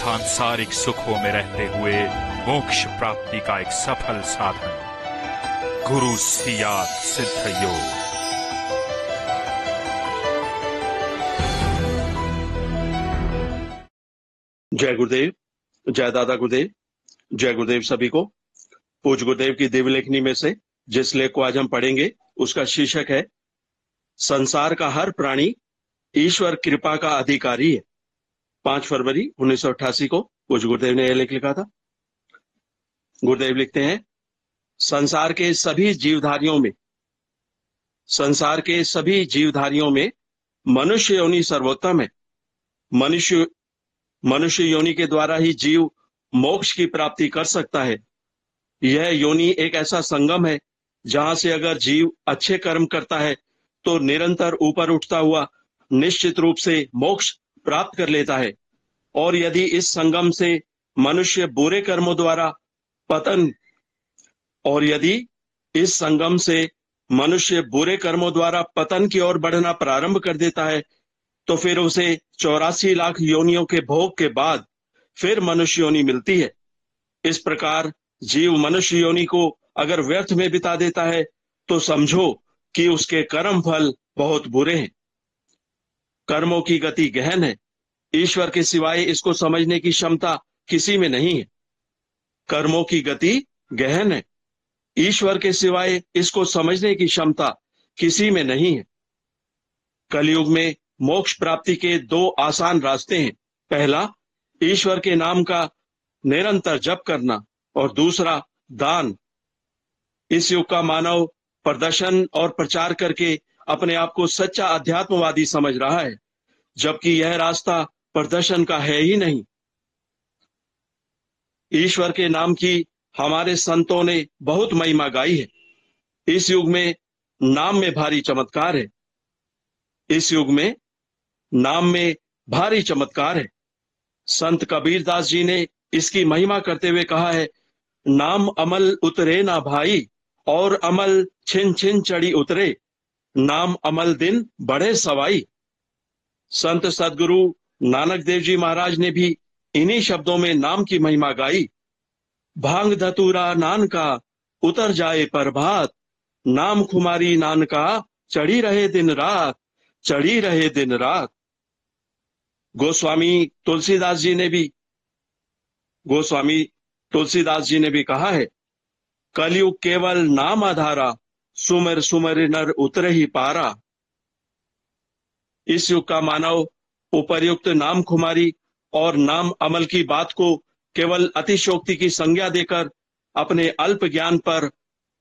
सांसारिक सुखों में रहते हुए मोक्ष प्राप्ति का एक सफल साधन, गुरु सियात सिद्ध योग। जय गुरुदेव, जय दादा गुरुदेव, जय गुरुदेव सभी को। पूज गुरुदेव की दिव्य लेखनी में से जिस लेख को आज हम पढ़ेंगे उसका शीर्षक है संसार का हर प्राणी ईश्वर कृपा का अधिकारी है। 5 फरवरी 1988 को पूज गुरुदेव ने यह लेख लिखा था। गुरुदेव लिखते हैं, संसार के सभी जीवधारियों में मनुष्य योनि सर्वोत्तम है। मनुष्य योनि के द्वारा ही जीव मोक्ष की प्राप्ति कर सकता है। यह योनि एक ऐसा संगम है जहां से अगर जीव अच्छे कर्म करता है तो निरंतर ऊपर उठता हुआ निश्चित रूप से मोक्ष प्राप्त कर लेता है, और यदि इस संगम से मनुष्य बुरे कर्मों द्वारा पतन की ओर बढ़ना प्रारंभ कर देता है तो फिर उसे 84 लाख योनियों के भोग के बाद फिर मनुष्य योनि मिलती है। इस प्रकार जीव मनुष्य योनि को अगर व्यर्थ में बिता देता है तो समझो कि उसके कर्म फल बहुत बुरे हैं। कर्मों की गति गहन है, ईश्वर के सिवाय इसको समझने की क्षमता किसी में नहीं है। कर्मों की गति गहन है, ईश्वर के सिवाय इसको समझने की क्षमता किसी में नहीं है। कलयुग में मोक्ष प्राप्ति के 2 आसान रास्ते हैं। पहला, ईश्वर के नाम का निरंतर जप करना, और दूसरा, दान। इस युग का मानव प्रदर्शन और प्रचार करके अपने आप को सच्चा अध्यात्मवादी समझ रहा है, जबकि यह रास्ता प्रदर्शन का है ही नहीं। ईश्वर के नाम की हमारे संतों ने बहुत महिमा गाई है। इस युग में नाम में भारी चमत्कार है। संत कबीरदास जी ने इसकी महिमा करते हुए कहा है, नाम अमल उतरे ना भाई, और अमल छिन छिन चढ़ी उतरे, नाम अमल दिन बड़े सवाई। संत सदगुरु नानक देव जी महाराज ने भी इन्हीं शब्दों में नाम की महिमा गाई। भांग धतूरा नान का उतर जाए प्रभात, नाम खुमारी नान का चढ़ी रहे दिन रात। गोस्वामी तुलसीदास जी ने भी कहा है, कलयुग केवल नाम आधारा, सुमर सुमर नर उतरे ही पारा। इस युग का मानव उपर्युक्त नाम खुमारी और नाम अमल की बात को केवल अतिशोक्ति की संज्ञा देकर अपने अल्प ज्ञान पर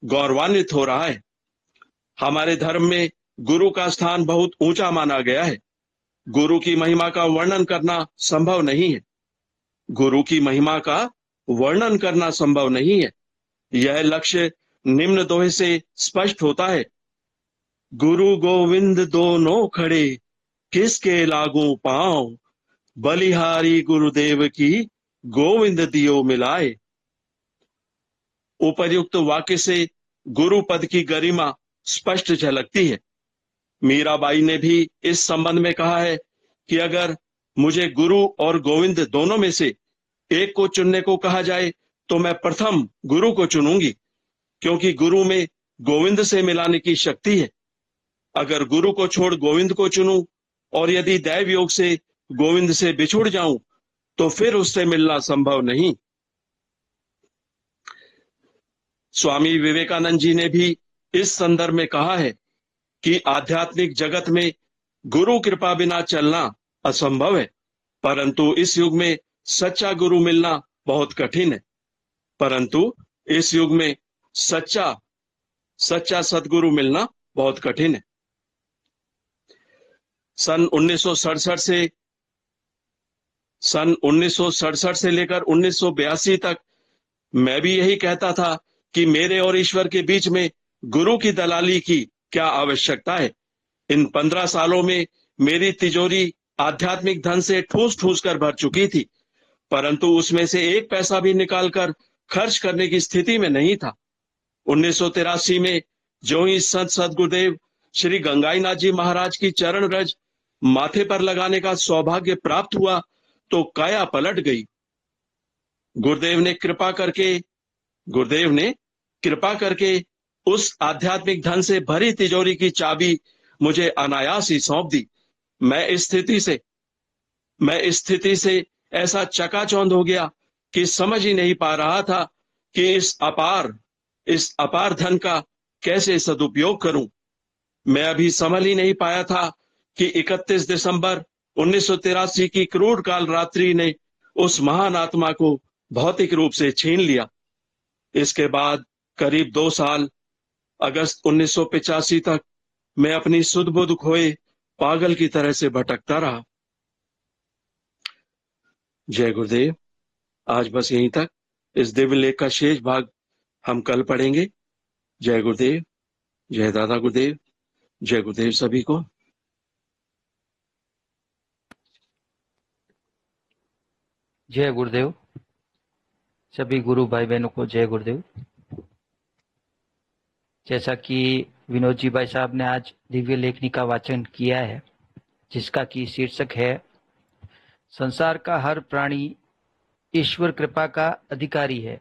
गौरवान्वित हो रहा है। हमारे धर्म में गुरु का स्थान बहुत ऊंचा माना गया है। गुरु की महिमा का वर्णन करना संभव नहीं है। यह लक्ष्य निम्न दोहे से स्पष्ट होता है, गुरु गोविंद दोनों खड़े, किसके लागू पांव, बलिहारी गुरुदेव की गोविंद दियो मिलाए। उपर्युक्त वाक्य से गुरु पद की गरिमा स्पष्ट झलकती है। मीराबाई ने भी इस संबंध में कहा है कि अगर मुझे गुरु और गोविंद दोनों में से एक को चुनने को कहा जाए तो मैं प्रथम गुरु को चुनूंगी, क्योंकि गुरु में गोविंद से मिलाने की शक्ति है। अगर गुरु को छोड़ गोविंद को चुनूं और यदि दैव योग से गोविंद से बिछुड़ जाऊं तो फिर उससे मिलना संभव नहीं। स्वामी विवेकानंद जी ने भी इस संदर्भ में कहा है कि आध्यात्मिक जगत में गुरु कृपा बिना चलना असंभव है, परंतु इस युग में सच्चा गुरु मिलना बहुत कठिन है। सन 1967 से लेकर 1982 तक मैं भी यही कहता था कि मेरे और ईश्वर के बीच में गुरु की दलाली की क्या आवश्यकता है। इन 15 सालों में मेरी तिजोरी आध्यात्मिक धन से ठूस ठूस कर भर चुकी थी, परंतु उसमें से एक पैसा भी निकालकर खर्च करने की स्थिति में नहीं था। 1983 में जो ही संत सदगुरुदेव श्री गंगाईनाथ जी महाराज की चरण रज माथे पर लगाने का सौभाग्य प्राप्त हुआ तो काया पलट गई गुरुदेव ने कृपा करके उस आध्यात्मिक धन से भरी तिजोरी की चाबी मुझे अनायास ही सौंप दी। मैं इस स्थिति से ऐसा चकाचौंध हो गया कि समझ ही नहीं पा रहा था कि इस अपार धन का कैसे सदुपयोग करूं। मैं अभी संभल ही नहीं पाया था कि 31 दिसंबर 1983 की क्रूर काल रात्रि ने उस महान आत्मा को भौतिक रूप से छीन लिया। इसके बाद करीब 2 साल अगस्त 1985 तक मैं अपनी सुध बुध खोए पागल की तरह से भटकता रहा। जय गुरुदेव। आज बस यहीं तक। इस दिव्य लेख का शेष भाग हम कल पढ़ेंगे। जय गुरुदेव, जय दादा गुरुदेव, जय गुरुदेव सभी को। जय गुरुदेव। सभी गुरु भाई बहनों को जय गुरुदेव। जैसा कि विनोद जी भाई साहब ने आज दिव्य लेखनी का वाचन किया है, जिसका की शीर्षक है संसार का हर प्राणी ईश्वर कृपा का अधिकारी है।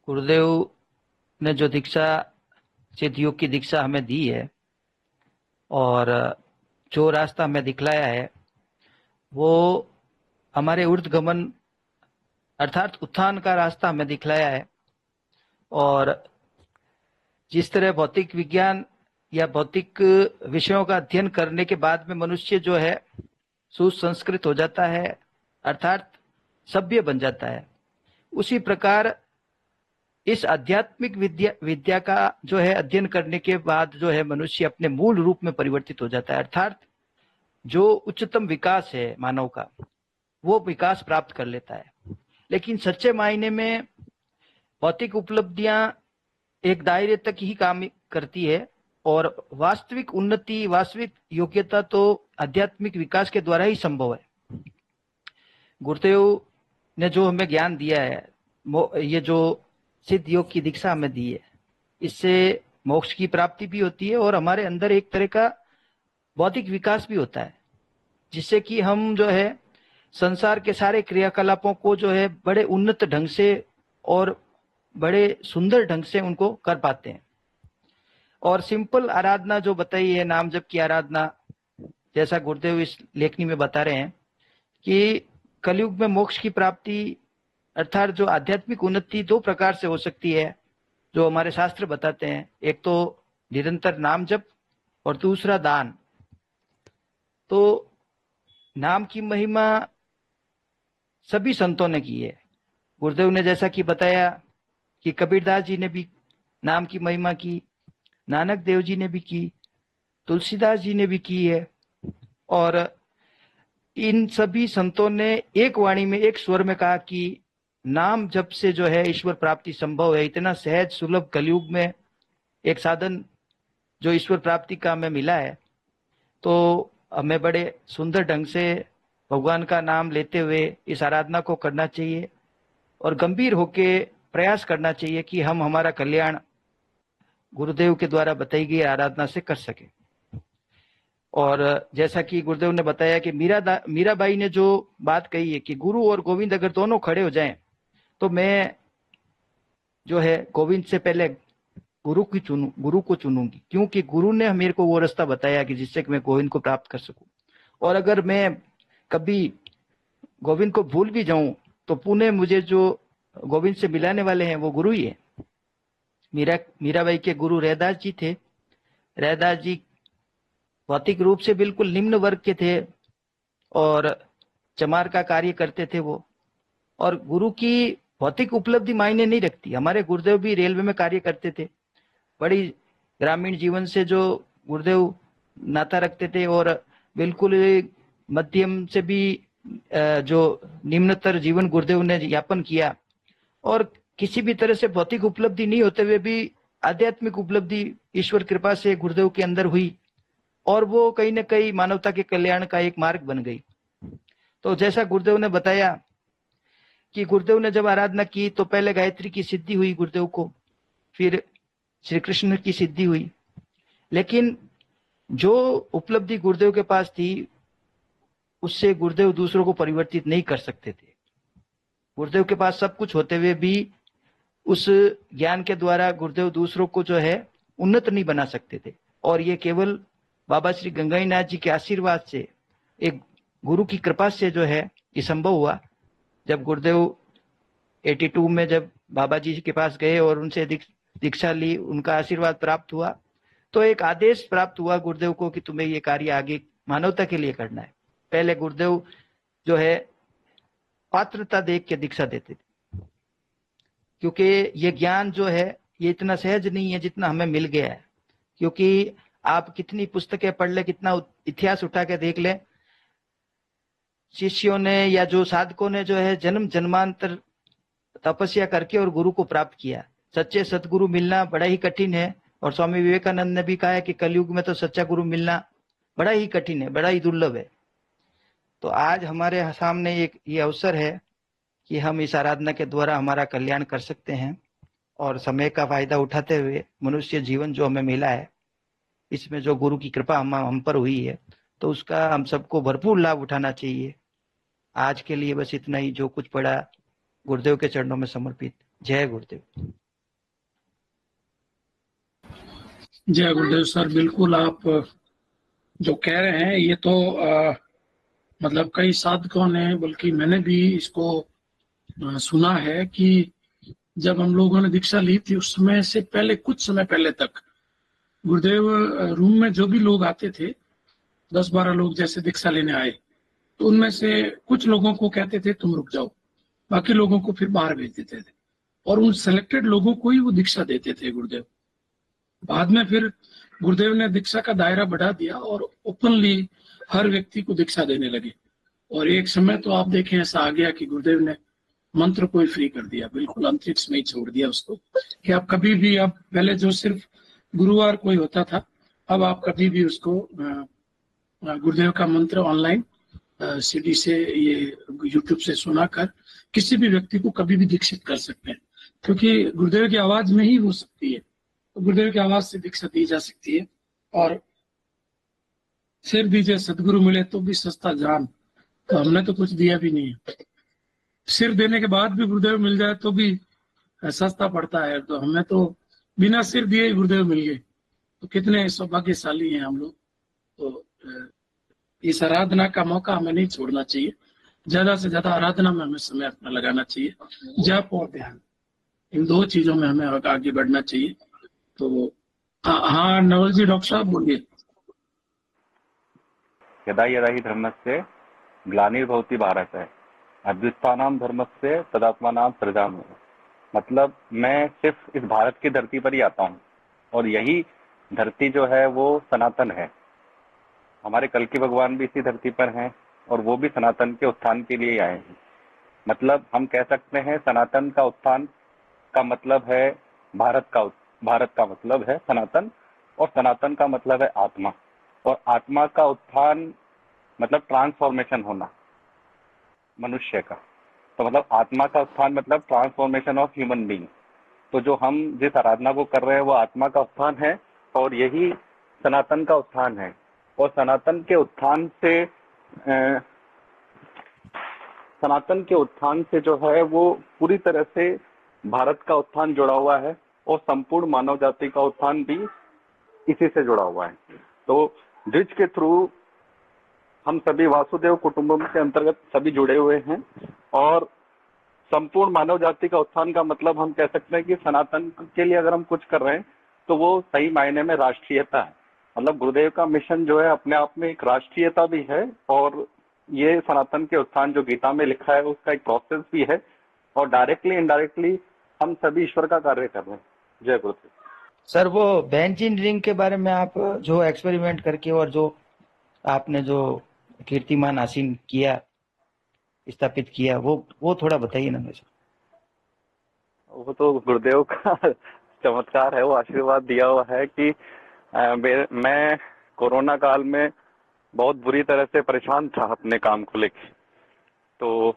गुरुदेव ने जो दीक्षा, सिद्ध योग की दीक्षा हमें दी है और जो रास्ता हमें दिखलाया है, वो हमारे ऊर्ध्वगमन अर्थात उत्थान का रास्ता हमें दिखलाया है। और जिस तरह भौतिक विज्ञान या भौतिक विषयों का अध्ययन करने के बाद में मनुष्य जो है सुसंस्कृत हो जाता है, अर्थात सभ्य बन जाता है, उसी प्रकार इस आध्यात्मिक विद्या का जो है अध्ययन करने के बाद जो है मनुष्य अपने मूल रूप में परिवर्तित हो जाता है, अर्थात जो उच्चतम विकास है मानव का, वो विकास प्राप्त कर लेता है। लेकिन सच्चे मायने में भौतिक उपलब्धियां एक दायरे तक ही काम करती है और वास्तविक उन्नति, वास्तविक योग्यता तो आध्यात्मिक विकास के द्वारा ही संभव है। गुरुदेव ने जो हमें ज्ञान दिया है, ये जो सिद्ध योग की दीक्षा हमें दी है, इससे मोक्ष की प्राप्ति भी होती है और हमारे अंदर एक तरह का बौद्धिक विकास भी होता है, जिससे कि हम जो है संसार के सारे क्रियाकलापों को जो है बड़े उन्नत ढंग से और बड़े सुंदर ढंग से उनको कर पाते हैं। और सिंपल आराधना जो बताई है, नाम जप की आराधना, जैसा गुरुदेव इस लेखनी में बता रहे हैं कि कलयुग में मोक्ष की प्राप्ति अर्थात जो आध्यात्मिक उन्नति 2 प्रकार से हो सकती है, जो हमारे शास्त्र बताते हैं। एक तो निरंतर नाम जप और दूसरा दान। तो नाम की महिमा सभी संतों ने की है। गुरुदेव ने जैसा कि बताया कि कबीरदास जी ने भी नाम की महिमा की, नानक देव जी ने भी की, तुलसीदास जी ने भी की है। और इन सभी संतों ने एक वाणी में, एक स्वर में कहा कि नाम जप से जो है ईश्वर प्राप्ति संभव है। इतना सहज सुलभ कलयुग में एक साधन जो ईश्वर प्राप्ति का हमें मिला है, तो हमें बड़े सुंदर ढंग से भगवान का नाम लेते हुए इस आराधना को करना चाहिए और गंभीर होके प्रयास करना चाहिए कि हम हमारा कल्याण गुरुदेव के द्वारा बताई गई आराधना से कर सके। और जैसा कि गुरुदेव ने बताया कि मीराबाई ने जो बात कही है कि गुरु और गोविंद अगर दोनों खड़े हो जाएं तो मैं जो है गोविंद से पहले गुरु को चुनूंगी, क्योंकि गुरु ने मेरे को वो रास्ता बताया कि जिससे कि मैं गोविंद को प्राप्त कर सकूं। और अगर मैं कभी गोविंद को भूल भी जाऊं तो पुनः मुझे जो गोविंद से मिलाने वाले हैं वो गुरु ही है। मीराबाई के गुरु रैदास जी थे। रैदास जी भौतिक रूप से बिल्कुल निम्न वर्ग के थे और चमार का कार्य करते थे वो। और गुरु की भौतिक उपलब्धि मायने नहीं रखती। हमारे गुरुदेव भी रेलवे में कार्य करते थे, बड़ी ग्रामीण जीवन से जो गुरुदेव नाता रखते थे और बिल्कुल मध्यम से भी जो निम्नतर जीवन गुरुदेव ने यापन किया। और किसी भी तरह से भौतिक उपलब्धि नहीं होते हुए भी आध्यात्मिक उपलब्धि ईश्वर कृपा से गुरुदेव के अंदर हुई और वो कहीं ना कहीं मानवता के कल्याण का एक मार्ग बन गई। तो जैसा गुरुदेव ने बताया कि गुरुदेव ने जब आराधना की तो पहले गायत्री की सिद्धि हुई गुरुदेव को, फिर श्री कृष्ण की सिद्धि हुई। लेकिन जो उपलब्धि गुरुदेव के पास थी उससे गुरुदेव दूसरों को परिवर्तित नहीं कर सकते थे। गुरुदेव के पास सब कुछ होते हुए भी उस ज्ञान के द्वारा गुरुदेव दूसरों को जो है उन्नत नहीं बना सकते थे। और ये केवल बाबा श्री गंगाईनाथ जी के आशीर्वाद से, एक गुरु की कृपा से जो है ये संभव हुआ। जब गुरुदेव 82 में जब बाबा जी के पास गए और उनसे दीक्षा ली, उनका आशीर्वाद प्राप्त हुआ, तो एक आदेश प्राप्त हुआ गुरुदेव को कि तुम्हें ये कार्य आगे मानवता के लिए करना है। पहले गुरुदेव जो है पात्रता देख के दीक्षा देते थे, क्योंकि ये ज्ञान जो है ये इतना सहज नहीं है जितना हमें मिल गया है। क्योंकि आप कितनी पुस्तकें पढ़ ले, कितना इतिहास उठा के देख ले, शिष्यों ने या जो साधकों ने जो है जन्म जन्मांतर तपस्या करके और गुरु को प्राप्त किया। सच्चे सतगुरु मिलना बड़ा ही कठिन है। और स्वामी विवेकानंद ने भी कहा है कि कलयुग में तो सच्चा गुरु मिलना बड़ा ही कठिन है, बड़ा ही दुर्लभ है। तो आज हमारे सामने एक ये अवसर है कि हम इस आराधना के द्वारा हमारा कल्याण कर सकते हैं और समय का फायदा उठाते हुए मनुष्य जीवन जो हमें मिला है, इसमें जो गुरु की कृपा हम पर हुई है, तो उसका हम सबको भरपूर लाभ उठाना चाहिए। आज के लिए बस इतना ही, जो कुछ पड़ा गुरुदेव के चरणों में समर्पित। जय गुरुदेव। जय गुरुदेव सर। बिल्कुल आप जो कह रहे हैं ये तो मतलब कई साधकों ने, बल्कि मैंने भी इसको सुना है कि जब हम लोगों ने दीक्षा ली थी उस समय से पहले, कुछ समय पहले तक गुरुदेव रूम में जो भी लोग आते थे, 10-12 लोग जैसे दीक्षा लेने आए, तो उनमें से कुछ लोगों को कहते थे तुम रुक जाओ, बाकी लोगों को फिर बाहर भेज देते थे और उन सेलेक्टेड लोगों को ही वो दीक्षा देते थे गुरुदेव। बाद में फिर गुरुदेव ने दीक्षा का दायरा बढ़ा दिया और ओपनली हर व्यक्ति को दीक्षा देने लगे। और एक समय तो आप देखें ऐसा आ गया कि गुरुदेव ने मंत्र को ही फ्री कर दिया, बिल्कुल अंतरिक्ष में ही छोड़ दिया उसको, कि आप कभी भी, आप पहले जो सिर्फ गुरुवार कोई होता था, अब आप कभी भी उसको गुरुदेव का मंत्र ऑनलाइन सीडी से, ये यूट्यूब से सुनाकर किसी भी व्यक्ति को कभी भी दीक्षित कर सकते हैं, क्योंकि गुरुदेव की आवाज में ही हो सकती है। तो गुरुदेव की आवाज से दीक्षा दी जा सकती है। और सिर दीजिए सदगुरु मिले तो भी सस्ता जान, तो हमने तो कुछ दिया भी नहीं है। सिर देने के बाद भी गुरुदेव मिल जाए तो भी सस्ता पड़ता है, तो हमें तो बिना सिर दिए ही गुरुदेव मिल गए, तो कितने सौभाग्यशाली हैं हम लोग। तो इस आराधना का मौका हमें नहीं छोड़ना चाहिए, ज्यादा से ज्यादा आराधना में हमें समय अपना लगाना चाहिए। जप और ध्यान, इन दो चीजों में हमें आगे बढ़ना चाहिए। तो हाँ नवल जी, डॉक्टर साहब बोलिए। यदा यदा ही धर्मस्य ग्लानिर्भवति भारत है, अभ्युत्थानाम धर्मस्य तदात्मानाम सृजामि। मतलब मैं सिर्फ इस भारत की धरती पर ही आता हूँ और यही धरती जो है वो सनातन है। हमारे कल की भगवान भी इसी धरती पर हैं और वो भी सनातन के उत्थान के लिए आए हैं। मतलब हम कह सकते हैं सनातन का उत्थान का मतलब है भारत का मतलब है सनातन, और सनातन का मतलब है आत्मा, और आत्मा का उत्थान मतलब ट्रांसफॉर्मेशन होना मनुष्य का। तो मतलब आत्मा का उत्थान मतलब ट्रांसफॉर्मेशन ऑफ ह्यूमन बीइंग। तो जो हम जिस आराधना को कर रहे हैं वो आत्मा का उत्थान है और यही सनातन का उत्थान है। और सनातन के उत्थान से जो है वो पूरी तरह से भारत का उत्थान जुड़ा हुआ है और संपूर्ण मानव जाति का उत्थान भी इसी से जुड़ा हुआ है। तो द्विज के थ्रू हम सभी वासुदेव कुटुंबम के अंतर्गत सभी जुड़े हुए हैं और संपूर्ण मानव जाति का उत्थान का मतलब हम कह सकते हैं कि सनातन के लिए अगर हम कुछ कर रहे हैं तो वो सही मायने में राष्ट्रीयता है। मतलब गुरुदेव का मिशन जो है अपने आप में एक राष्ट्रीयता भी है और ये सनातन के उत्थान जो गीता में लिखा है उसका एक प्रोसेस भी है और डायरेक्टली इनडायरेक्टली हम सभी ईश्वर का कार्य कर रहे हैं। जय गुरुदेव। सर, वो बेंजीन रिंग के बारे में आप जो एक्सपेरिमेंट करके और जो आपने जो कीर्तिमान हासिल किया, स्थापित किया, वो थोड़ा बताइए ना मुझे। वो तो गुरुदेव का चमत्कार है, वो आशीर्वाद दिया हुआ है कि मैं कोरोना काल में बहुत बुरी तरह से परेशान था अपने काम को लेकर। तो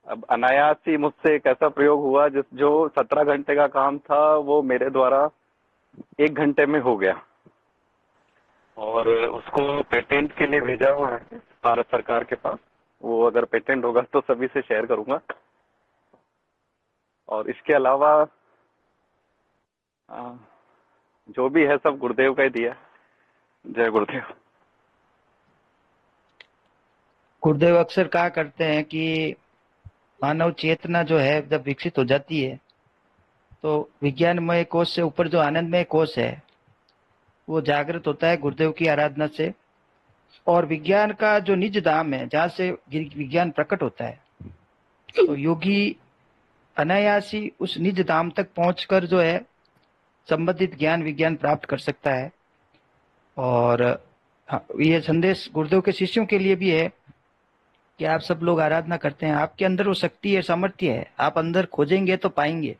अब अनायास ही मुझसे एक ऐसा प्रयोग हुआ जो 17 घंटे का काम था वो मेरे द्वारा 1 घंटे में हो गया और उसको पेटेंट के लिए भेजा हुआ है। भारत सरकार के पास। वो अगर पेटेंट होगा तो सभी से शेयर करूंगा। और इसके अलावा जो भी है सब गुरुदेव का ही दिया। जय गुरुदेव। गुरुदेव अक्सर कहा करते हैं कि मानव चेतना जो है जब विकसित हो जाती है तो विज्ञानमय कोश से ऊपर जो आनंदमय कोश है वो जागृत होता है गुरुदेव की आराधना से। और विज्ञान का जो निज धाम है जहाँ से विज्ञान प्रकट होता है, तो योगी अनायासी उस निज धाम तक पहुंचकर जो है संबंधित ज्ञान विज्ञान प्राप्त कर सकता है। और ये संदेश गुरुदेव के शिष्यों के लिए भी है कि आप सब लोग आराधना करते हैं, आपके अंदर वो शक्ति है, सामर्थ्य है, आप अंदर खोजेंगे तो पाएंगे।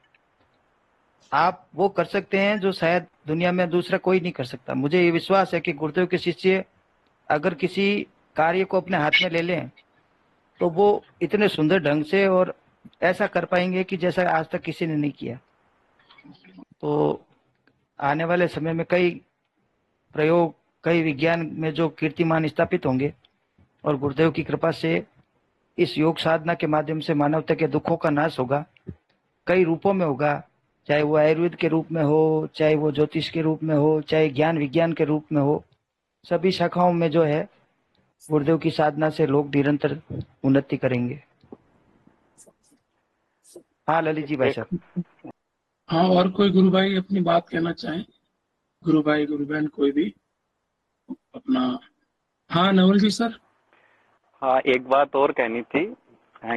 आप वो कर सकते हैं जो शायद दुनिया में दूसरा कोई नहीं कर सकता। मुझे ये विश्वास है कि गुरुदेव के शिष्य अगर किसी कार्य को अपने हाथ में ले लें तो वो इतने सुंदर ढंग से और ऐसा कर पाएंगे कि जैसा आज तक किसी ने नहीं किया। तो आने वाले समय में कई प्रयोग, कई विज्ञान में जो कीर्तिमान स्थापित होंगे और गुरुदेव की कृपा से इस योग साधना के माध्यम से मानवता के दुखों का नाश होगा। कई रूपों में होगा, चाहे वो आयुर्वेद के रूप में हो, चाहे वो ज्योतिष के रूप में हो, चाहे ज्ञान विज्ञान के रूप में हो। सभी शाखाओं में जो है गुरुदेव की साधना से लोग निरंतर उन्नति करेंगे। हाँ ललित जी भाई साहब। हाँ, और कोई गुरु भाई अपनी बात कहना चाहें? गुरु भाई, गुरु बहन, कोई भी अपना। हाँ नवल जी सर। हाँ, एक बात और कहनी थी।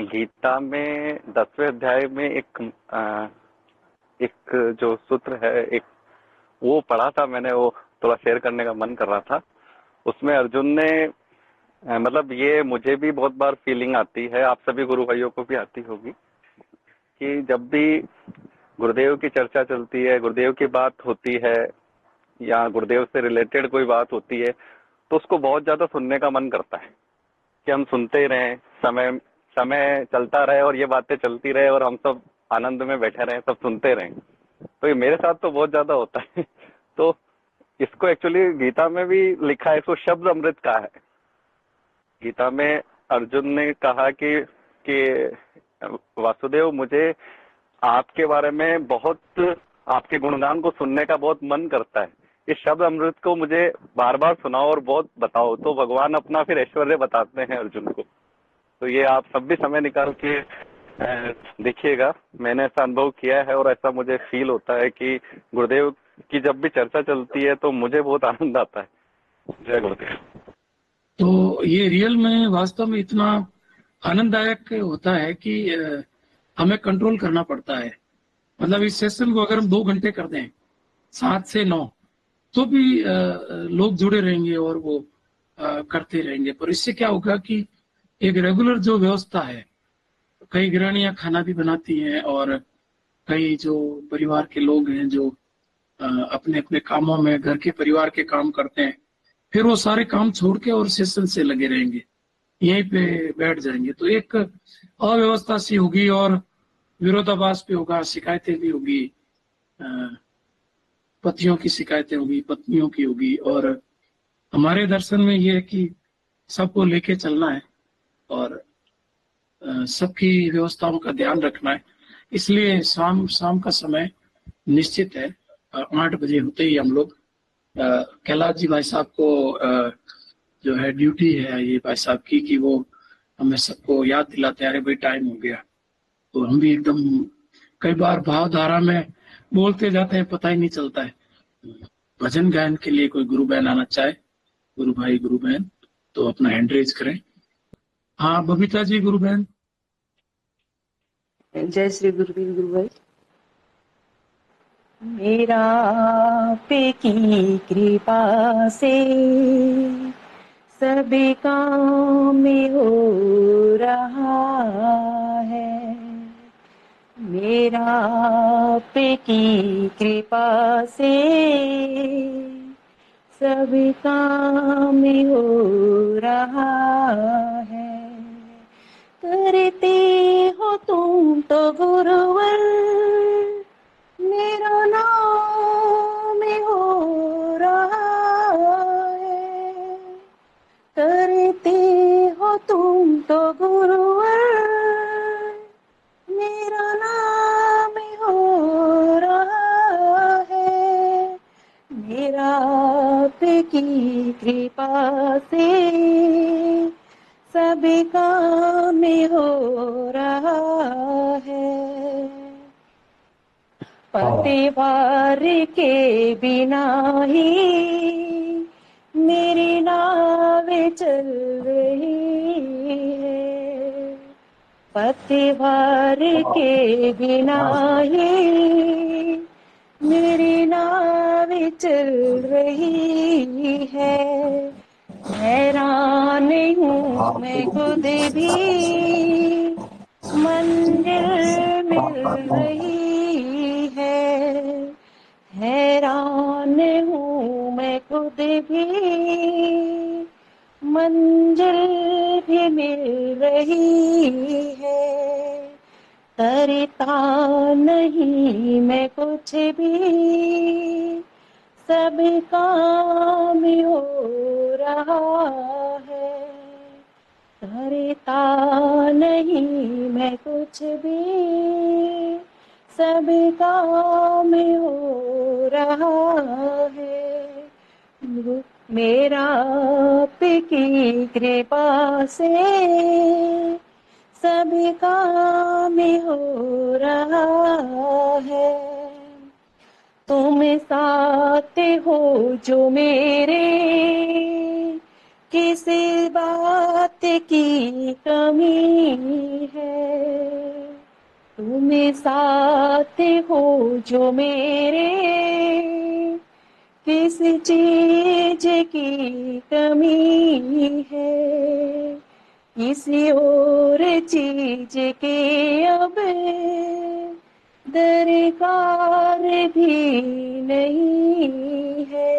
गीता में 10वें अध्याय में एक जो सूत्र है, एक वो पढ़ा था मैंने, वो थोड़ा शेयर करने का मन कर रहा था। उसमें अर्जुन ने मतलब ये मुझे भी बहुत बार फीलिंग आती है, आप सभी गुरु भाइयों को भी आती होगी, कि जब भी गुरुदेव की चर्चा चलती है, गुरुदेव की बात होती है या गुरुदेव से रिलेटेड कोई बात होती है, तो उसको बहुत ज्यादा सुनने का मन करता है कि हम सुनते ही रहें, समय चलता रहे और ये बातें चलती रहे और हम सब आनंद में बैठे रहें, सब सुनते रहें। तो ये मेरे साथ तो बहुत ज्यादा होता है। तो इसको एक्चुअली गीता में भी लिखा है, इसको शब्द अमृत कहा है। गीता में अर्जुन ने कहा कि वासुदेव, मुझे आपके बारे में बहुत, आपके गुणगान को सुनने का बहुत मन करता है। इस शब्द अमृत को मुझे बार बार सुनाओ और बहुत बताओ। तो भगवान अपना फिर ऐश्वर्य बताते हैं अर्जुन को। तो ये आप सब भी समय निकाल के देखिएगा। मैंने ऐसा अनुभव किया है और ऐसा मुझे फील होता है कि गुरुदेव की जब भी चर्चा चलती है तो मुझे बहुत आनंद आता है। जय गुरुदेव। तो ये रियल में वास्तव में इतना आनंददायक होता है कि हमें कंट्रोल करना पड़ता है। मतलब इस सेशन को अगर हम 2 घंटे कर दें 7 से 9 तो भी लोग जुड़े रहेंगे और वो करते रहेंगे। पर इससे क्या होगा कि एक रेगुलर जो व्यवस्था है, कई गृहिणियां खाना भी बनाती हैं और कई जो परिवार के लोग हैं जो अपने अपने कामों में घर के परिवार के काम करते हैं, फिर वो सारे काम छोड़ के और सेशन से लगे रहेंगे, यहीं पे बैठ जाएंगे। तो एक अव्यवस्था सी होगी और विरोधाभास भी होगा, शिकायतें भी होगी, पतियों की शिकायतें होगी, पत्नियों की होगी। और हमारे दर्शन में ये है कि सबको लेके चलना है और सबकी व्यवस्थाओं का ध्यान रखना है। इसलिए शाम का समय निश्चित है, 8 बजे होते ही हम लोग कैलाश जी भाई साहब को जो है ड्यूटी है ये भाई साहब की कि वो हमें सबको याद दिलाते हैं, अरे भाई टाइम हो गया। तो हम भी एकदम कई बार भावधारा में बोलते जाते हैं, पता ही नहीं चलता है। भजन गायन के लिए कोई गुरु बहन आना चाहे, गुरु भाई गुरु बहन, तो अपना हैंड रेज करें। हाँ बबीता जी गुरु बहन। जय श्री गुरुवीर गुरु भाई। मेरा पे की कृपा से सभी काम में हो रहा है। मेरा पे की कृपा से सभी काम में हो रहा है। करते हो तुम तो गुरुवर, मेरा नाम हो रहा है। करते तो गुरुवर मेरा नाम हो रहा है, मेरा आपकी कृपा से सभी काम हो रहा है। पतिवार के बिना ही मेरी नाव चल रही है, पतिवार के बिना ही मेरी नाव चल रही है। हैरान हूँ मैं खुद भी, मंजिल मिल रही है। हैरान हूँ मैं खुद भी, मंजिल भी मिल रही है। करता नहीं मैं कुछ भी, सब काम हो रहा है। करता नहीं मैं कुछ भी, सब काम हो रहा है। मेरा आपकी कृपा से सब काम हो रहा है। तुम साथ हो जो मेरे, किस बात की कमी है। तुम साथ हो जो मेरे, किस चीज की कमी है। किसी और चीज के अब दरकार भी नहीं है।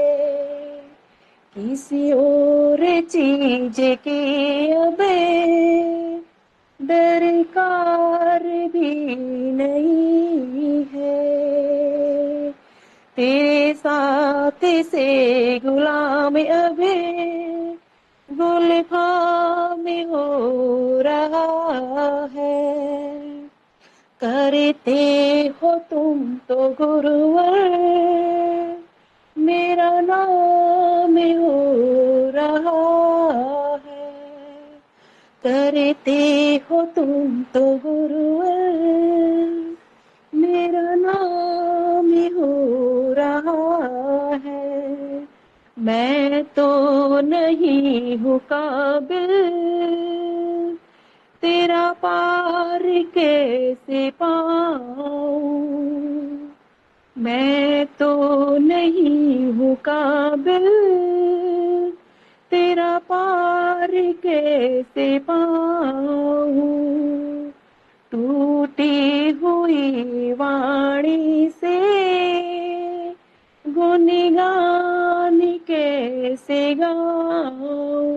किसी और चीज के अब दरकार भी नहीं है। तेरे साथ से गुलाम अब गुलफाम हो रहा है। करते हो तुम तो गुरुवर मेरा नाम हो रहा है। करते हो तुम तो गुरुवर मेरा नाम हो रहा है। मैं तो नहीं हूँ काबिल, तेरा पार कैसे पाऊं। मैं तो नहीं हूँ काबिल, तेरा पार कैसे पाऊं। टूटी हुई वाणी से गुनगान कैसे गाऊं।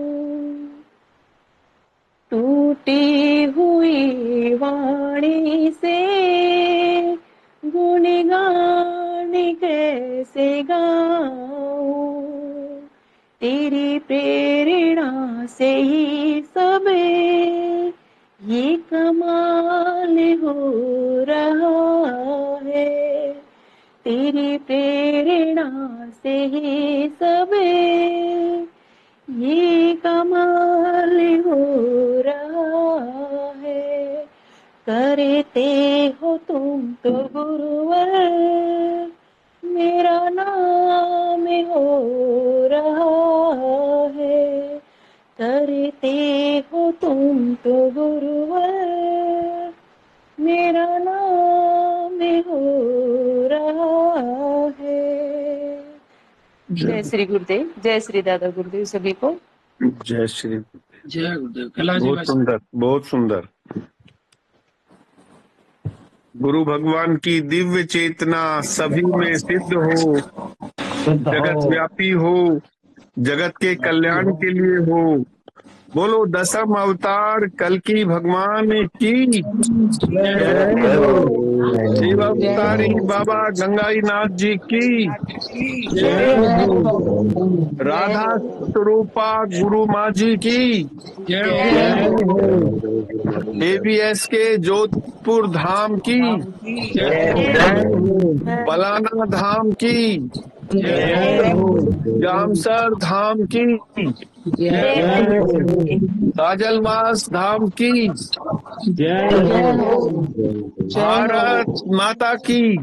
टूटी हुई वाणी से गुनगान कैसे गाऊं। तेरी प्रेरणा से ही सब ये कमाल हो रहा है। तेरी प्रेरणा से ही सब ये कमाल हो रहा है। करते हो तुम तो गुरुवर मेरा नाम हो रहा है। करते हो तुम तो गुरुवर मेरा नाम हो रहा है। जय श्री गुरुदेव, जय श्री दादा गुरुदेव सभी को। जय श्री जय गुरुदेव। कैलाश जी बहुत भाई सुंदर, बहुत सुंदर। गुरु भगवान की दिव्य चेतना सभी में सिद्ध हो, जगत व्यापी हो, जगत के कल्याण के लिए हो, बोलो दसम अवतार कल्कि भगवान की। शिव अवतारी बाबा गंगाई नाथ जी की। राधा स्वरूपा गुरु माँ जी की। ABS के जोधपुर धाम की। पलाना धाम की। जामसर धाम की। काजलवास धाम की। भारत माता की।